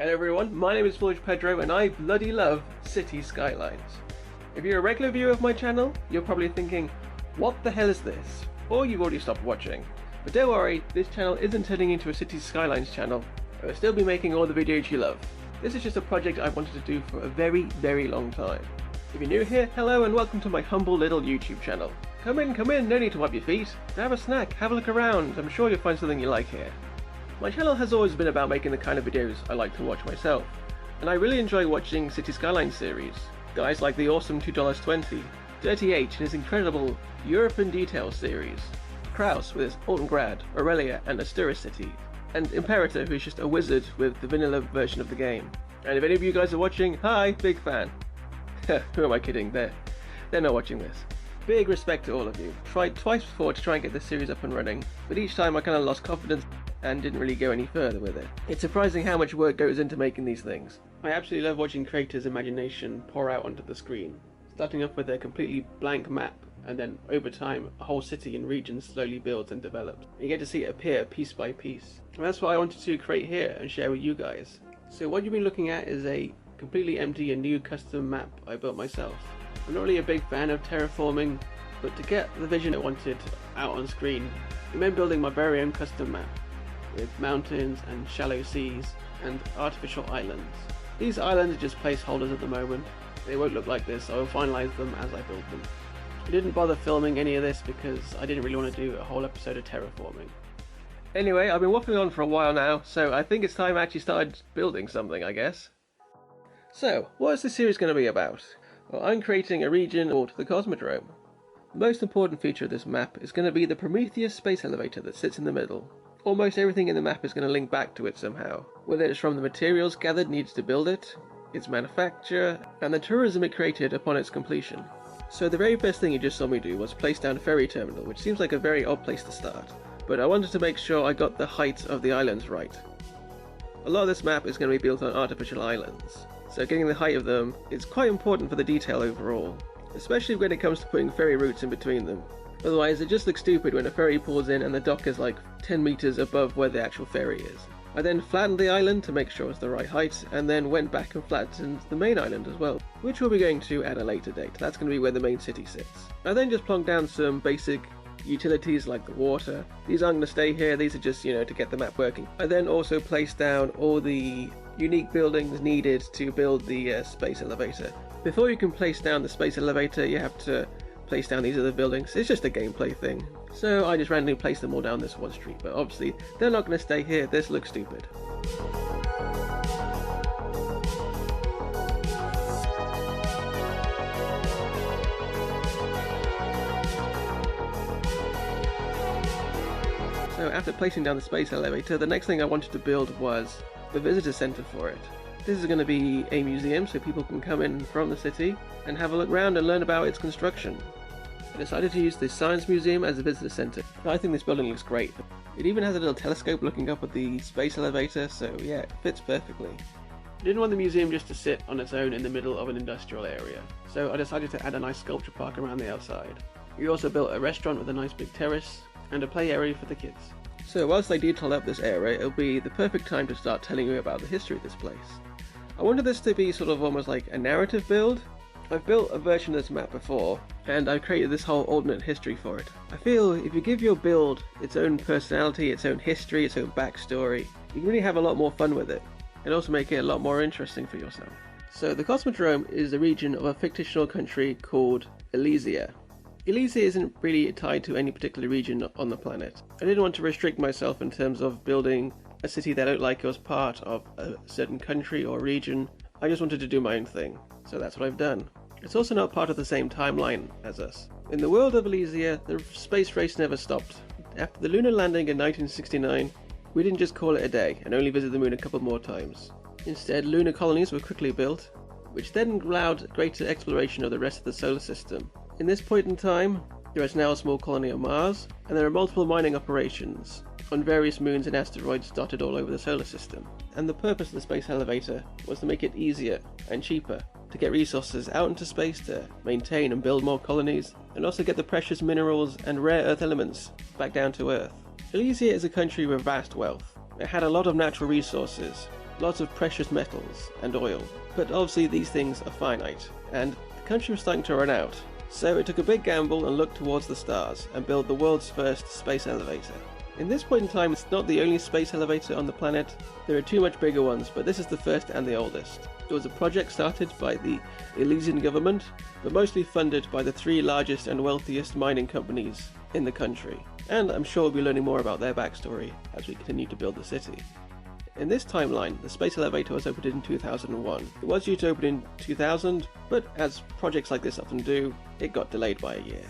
Hello everyone, my name is Foolish Pedro and I bloody love Cities Skylines. If you're a regular viewer of my channel, you're probably thinking, what the hell is this? Or you've already stopped watching. But don't worry, this channel isn't turning into a Cities Skylines channel. I will still be making all the videos you love. This is just a project I wanted to do for a very long time. If you're new here, hello and welcome to my humble little YouTube channel. Come in, no need to wipe your feet. Grab a snack, have a look around, I'm sure you'll find something you like here. My channel has always been about making the kind of videos I like to watch myself, and I really enjoy watching Cities Skylines series. Guys like the awesome $2.20, Dirty H and his incredible Europe in Detail series, Kraus with his Altengrad, Aurelia and Asturis City, and Imperator who's just a wizard with the vanilla version of the game. And if any of you guys are watching, hi, big fan. Who am I kidding? They're not watching this. Big respect to all of you. Tried twice before to try and get this series up and running, but each time I kind of lost confidence and didn't really go any further with it. It's surprising how much work goes into making these things. I absolutely love watching creators' imagination pour out onto the screen, starting off with a completely blank map, and then over time a whole city and region slowly builds and develops. You get to see it appear piece by piece. And that's what I wanted to create here and share with you guys. So what you've been looking at is a completely empty and new custom map I built myself. I'm not really a big fan of terraforming, but to get the vision I wanted out on screen, it meant building my very own custom map, with mountains and shallow seas and artificial islands. These islands are just placeholders at the moment. They won't look like this, I will finalise them as I build them. I didn't bother filming any of this because I didn't really want to do a whole episode of terraforming. Anyway, I've been waffling on for a while now, so I think it's time I actually started building something, I guess. So, what is this series going to be about? Well, I'm creating a region called the Cosmodrome. The most important feature of this map is going to be the Prometheus Space Elevator that sits in the middle. Almost everything in the map is going to link back to it somehow, whether it's from the materials gathered needs to build it, its manufacture, and the tourism it created upon its completion. So the very first thing you just saw me do was place down a ferry terminal, which seems like a very odd place to start, but I wanted to make sure I got the height of the islands right. A lot of this map is going to be built on artificial islands, so getting the height of them is quite important for the detail overall, especially when it comes to putting ferry routes in between them. Otherwise it just looks stupid when a ferry pulls in and the dock is like 10 meters above where the actual ferry is. I then flattened the island to make sure it's the right height, and then went back and flattened the main island as well, which we'll be going to at a later date. That's going to be where the main city sits. I then just plonked down some basic utilities like the water. These aren't going to stay here, these are just, to get the map working. I then also placed down all the unique buildings needed to build the space elevator. Before you can place down the space elevator, you have to place down these other buildings. It's just a gameplay thing. So I just randomly placed them all down this one street, but obviously they're not going to stay here, this looks stupid. So after placing down the space elevator, the next thing I wanted to build was the visitor center for it. This is going to be a museum so people can come in from the city and have a look around and learn about its construction. I decided to use the Science Museum as a visitor center. I think this building looks great. It even has a little telescope looking up at the space elevator, so yeah, it fits perfectly. I didn't want the museum just to sit on its own in the middle of an industrial area, so I decided to add a nice sculpture park around the outside. We also built a restaurant with a nice big terrace and a play area for the kids. So whilst I detailed up this area, it'll be the perfect time to start telling you about the history of this place. I wanted this to be sort of almost like a narrative build. I've built a version of this map before, and I've created this whole alternate history for it. I feel if you give your build its own personality, its own history, its own backstory, you can really have a lot more fun with it, and also make it a lot more interesting for yourself. So the Cosmodrome is a region of a fictional country called Elysia. Elysia isn't really tied to any particular region on the planet. I didn't want to restrict myself in terms of building a city that I don't like was part of a certain country or region. I just wanted to do my own thing, so that's what I've done. It's also not part of the same timeline as us. In the world of Elysia, the space race never stopped. After the lunar landing in 1969, we didn't just call it a day and only visit the moon a couple more times. Instead, lunar colonies were quickly built, which then allowed greater exploration of the rest of the solar system. In this point in time, there is now a small colony on Mars, and there are multiple mining operations on various moons and asteroids dotted all over the solar system. And the purpose of the space elevator was to make it easier and cheaper to get resources out into space to maintain and build more colonies, and also get the precious minerals and rare earth elements back down to Earth. Elysia is a country with vast wealth. It had a lot of natural resources, lots of precious metals and oil. But obviously these things are finite, and the country was starting to run out. So it took a big gamble and looked towards the stars and built the world's first space elevator. In this point in time, it's not the only space elevator on the planet. There are two much bigger ones, but this is the first and the oldest. It was a project started by the Elysian government, but mostly funded by the three largest and wealthiest mining companies in the country. And I'm sure we'll be learning more about their backstory as we continue to build the city. In this timeline, the space elevator was opened in 2001. It was due to open in 2000, but as projects like this often do, it got delayed by a year.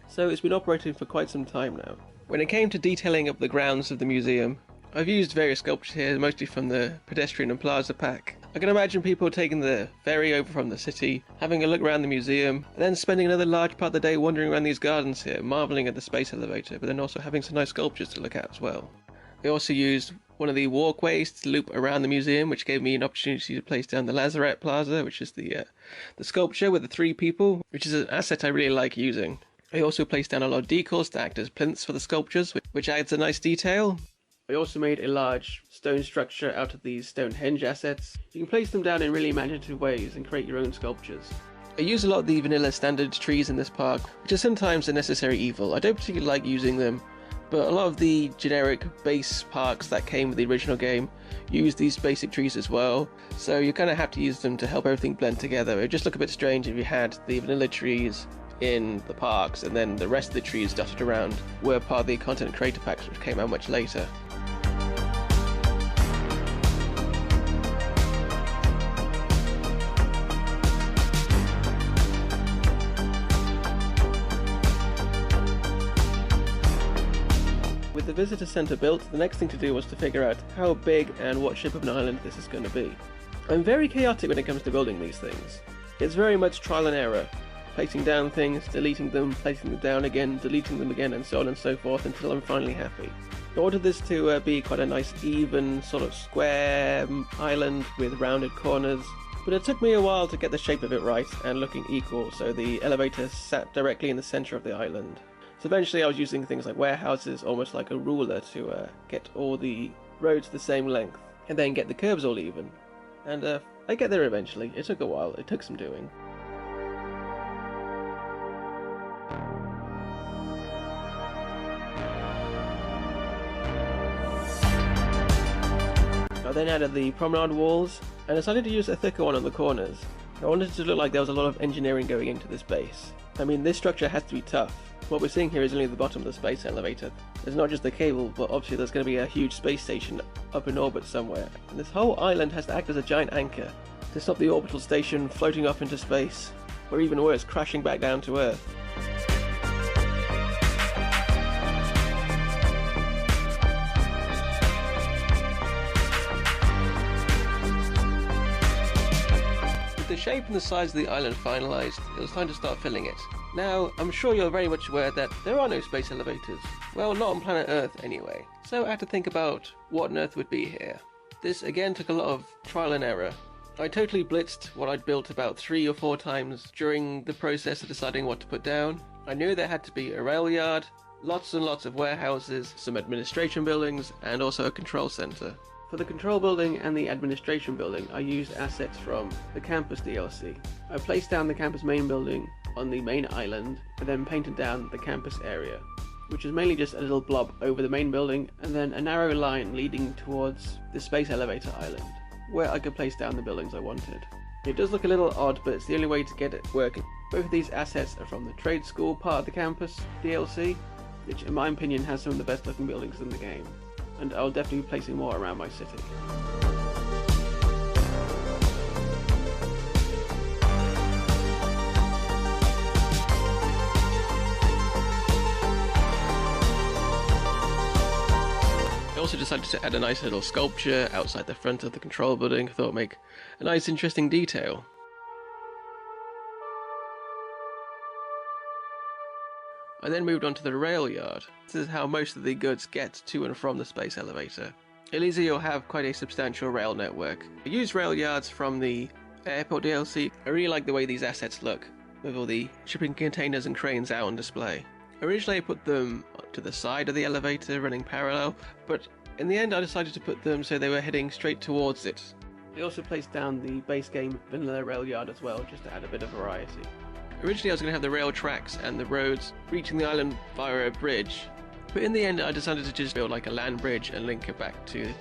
So it's been operating for quite some time now. When it came to detailing up the grounds of the museum, I've used various sculptures here, mostly from the pedestrian and plaza pack. I can imagine people taking the ferry over from the city, having a look around the museum, and then spending another large part of the day wandering around these gardens here, marvelling at the space elevator, but then also having some nice sculptures to look at as well. I also used one of the walkways to loop around the museum, which gave me an opportunity to place down the Lazarette Plaza, which is the sculpture with the three people, which is an asset I really like using. I also placed down a lot of decals to act as plinths for the sculptures, which adds a nice detail. I also made a large stone structure out of these Stonehenge assets. You can place them down in really imaginative ways and create your own sculptures. I use a lot of the vanilla standard trees in this park, which are sometimes a necessary evil. I don't particularly like using them, but a lot of the generic base parks that came with the original game use these basic trees as well, so you kind of have to use them to help everything blend together. It would just look a bit strange if you had the vanilla trees in the parks and then the rest of the trees dotted around were part of the content creator packs, which came out much later. With the visitor centre built, the next thing to do was to figure out how big and what shape of an island this is going to be. I'm very chaotic when it comes to building these things. It's very much trial and error, placing down things, deleting them, placing them down again, deleting them again, and so on and so forth until I'm finally happy. I wanted this to be quite a nice even sort of square island with rounded corners, but it took me a while to get the shape of it right and looking equal, so the elevator sat directly in the centre of the island. So eventually I was using things like warehouses, almost like a ruler, to get all the roads the same length, and then get the curves all even. And I get there eventually. It took a while, it took some doing. I then added the promenade walls, and decided to use a thicker one on the corners. I wanted it to look like there was a lot of engineering going into this base. I mean, this structure has to be tough. What we're seeing here is only the bottom of the space elevator. There's not just the cable, but obviously there's going to be a huge space station up in orbit somewhere. And this whole island has to act as a giant anchor to stop the orbital station floating off into space, or even worse, crashing back down to Earth. With the shape and the size of the island finalised, it was time to start filling it. Now, I'm sure you're very much aware that there are no space elevators. Well, not on planet Earth anyway. So I had to think about what on Earth would be here. This again took a lot of trial and error. I totally blitzed what I'd built about 3 or 4 times during the process of deciding what to put down. I knew there had to be a rail yard, lots and lots of warehouses, some administration buildings, and also a control centre. For the control building and the administration building, I used assets from the campus DLC. I placed down the campus main building on the main island, and then painted down the campus area, which is mainly just a little blob over the main building, and then a narrow line leading towards the space elevator island, where I could place down the buildings I wanted. It does look a little odd, but it's the only way to get it working. Both of these assets are from the trade school part of the campus DLC, which in my opinion has some of the best looking buildings in the game, and I'll definitely be placing more around my city. I also decided to add a nice little sculpture outside the front of the control building. I thought it would make a nice interesting detail. I then moved on to the rail yard. This is how most of the goods get to and from the space elevator. Elysia will have quite a substantial rail network. I used rail yards from the airport DLC. I really like the way these assets look, with all the shipping containers and cranes out on display. Originally I put them to the side of the elevator running parallel, but in the end I decided to put them so they were heading straight towards it. I also placed down the base game vanilla rail yard as well, just to add a bit of variety. Originally I was going to have the rail tracks and the roads reaching the island via a bridge, but in the end I decided to just build like a land bridge and link it back to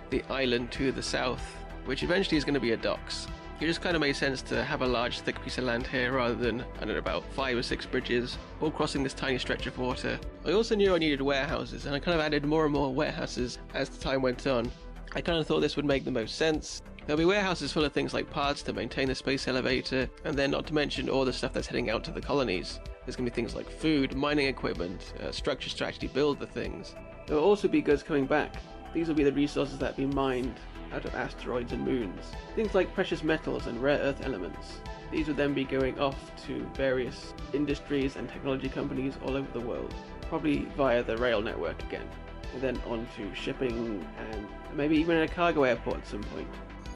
the island to the south, which eventually is going to be a docks. It just kind of made sense to have a large thick piece of land here rather than, I don't know, about 5 or 6 bridges all crossing this tiny stretch of water. I also knew I needed warehouses, and I kind of added more and more warehouses as the time went on. I kind of thought this would make the most sense. There'll be warehouses full of things like parts to maintain the space elevator, and then not to mention all the stuff that's heading out to the colonies. There's going to be things like food, mining equipment, structures to actually build the things. There will also be goods coming back. These will be the resources that be mined out of asteroids and moons. Things like precious metals and rare earth elements. These would then be going off to various industries and technology companies all over the world, probably via the rail network again, and then on to shipping and maybe even a cargo airport at some point.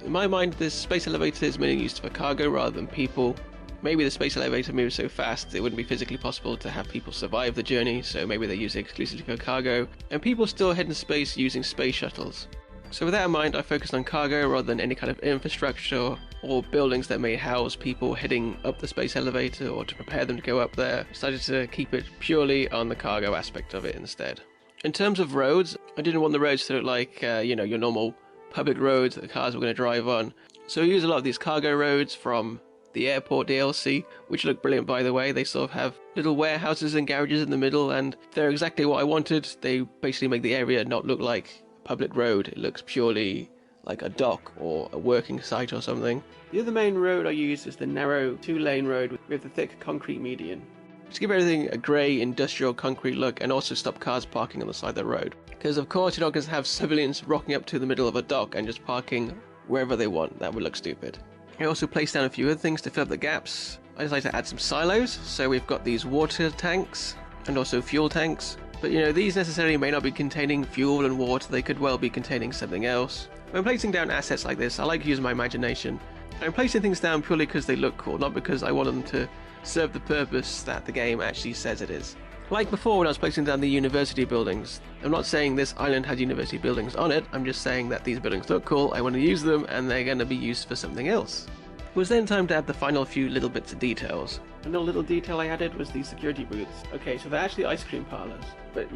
In my mind, this space elevator is mainly used for cargo rather than people. Maybe the space elevator moves so fast it wouldn't be physically possible to have people survive the journey, so maybe they use it exclusively for cargo, and people still head into space using space shuttles. So with that in mind, I focused on cargo rather than any kind of infrastructure or buildings that may house people heading up the space elevator or to prepare them to go up there. I decided to keep it purely on the cargo aspect of it instead. In terms of roads, I didn't want the roads to look like, your normal public roads that the cars were going to drive on. So we use a lot of these cargo roads from the airport DLC, which look brilliant by the way. They sort of have little warehouses and garages in the middle, and they're exactly what I wanted. They basically make the area not look like public road. It looks purely like a dock or a working site or something. The other main road I use is the narrow 2-lane road with the thick concrete median, to give everything a grey industrial concrete look and also stop cars parking on the side of the road. Because of course you're not going to have civilians rocking up to the middle of a dock and just parking wherever they want. That would look stupid. I also placed down a few other things to fill up the gaps. I decided to add some silos, so we've got these water tanks and also fuel tanks. But these necessarily may not be containing fuel and water, they could well be containing something else. When placing down assets like this, I like using my imagination. I'm placing things down purely because they look cool, not because I want them to serve the purpose that the game actually says it is. Like before when I was placing down the university buildings, I'm not saying this island has university buildings on it, I'm just saying that these buildings look cool, I want to use them, and they're going to be used for something else. It was then time to add the final few little bits of details. Another little detail I added was the security booths. Okay, so they're actually ice cream parlors, but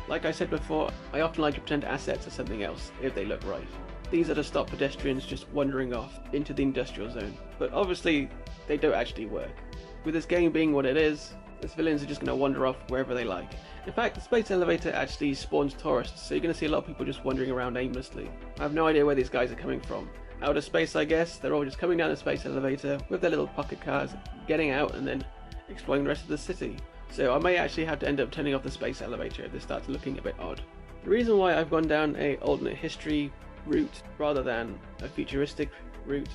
like I said before, I often like to pretend assets are something else if they look right. These are to stop pedestrians just wandering off into the industrial zone, but obviously they don't actually work. With this game being what it is, the civilians are just going to wander off wherever they like. In fact, the space elevator actually spawns tourists, so you're going to see a lot of people just wandering around aimlessly. I have no idea where these guys are coming from. Outer space, I guess. They're all just coming down the space elevator with their little pocket cars, getting out and then exploring the rest of the city. So I may actually have to end up turning off the space elevator if this starts looking a bit odd. The reason why I've gone down a alternate history route rather than a futuristic route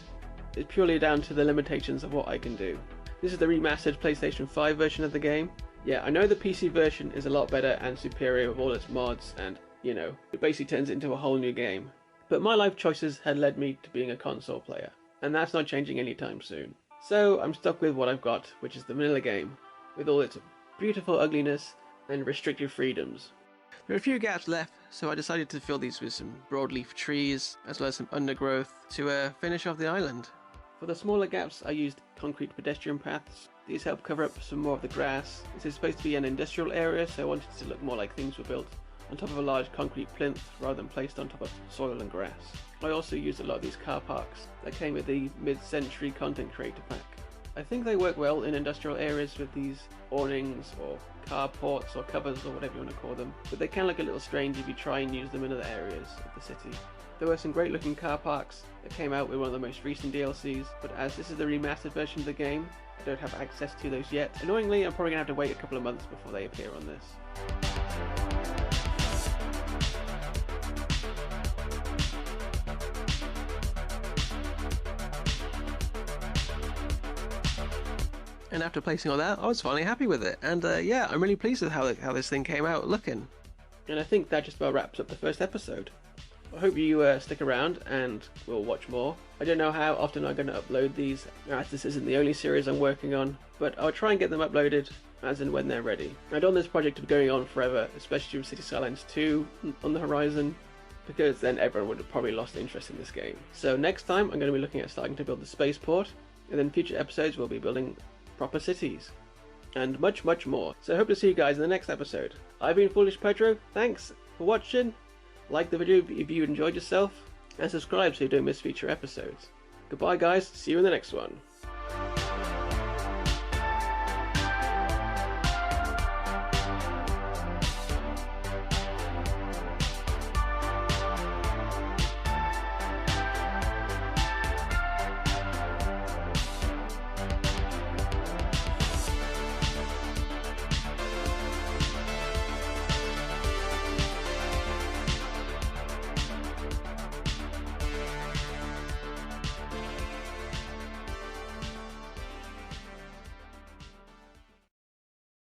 is purely down to the limitations of what I can do. This is the remastered PlayStation 5 version of the game. Yeah, I know the PC version is a lot better and superior with all its mods and, it basically turns it into a whole new game. But my life choices had led me to being a console player, and that's not changing anytime soon. So I'm stuck with what I've got, which is the vanilla game, with all its beautiful ugliness and restricted freedoms. There are a few gaps left, so I decided to fill these with some broadleaf trees, as well as some undergrowth, to finish off the island. For the smaller gaps I used concrete pedestrian paths. These help cover up some more of the grass. This is supposed to be an industrial area, so I wanted it to look more like things were built on top of a large concrete plinth rather than placed on top of soil and grass. I also used a lot of these car parks that came with the mid-century content creator pack. I think they work well in industrial areas with these awnings or carports or covers or whatever you want to call them, but they can look a little strange if you try and use them in other areas of the city. There were some great looking car parks that came out with one of the most recent DLCs, but as this is the remastered version of the game, I don't have access to those yet. Annoyingly, I'm probably going to have to wait a couple of months before they appear on this. And after placing all that, I was finally happy with it, and yeah, I'm really pleased with how this thing came out looking. And I think that just about wraps up the first episode. I hope you stick around and will watch more. I don't know how often I'm going to upload these, as this isn't the only series I'm working on, but I'll try and get them uploaded as and when they're ready. I don't want this project to be going on forever, especially with Cities Skylines 2 on the horizon, because then everyone would have probably lost interest in this game. So next time I'm going to be looking at starting to build the spaceport, and then future episodes we'll be building proper cities, and much more. So I hope to see you guys in the next episode. I've been Foolish Pedro, thanks for watching, like the video if you enjoyed yourself, and subscribe so you don't miss future episodes. Goodbye guys, see you in the next one.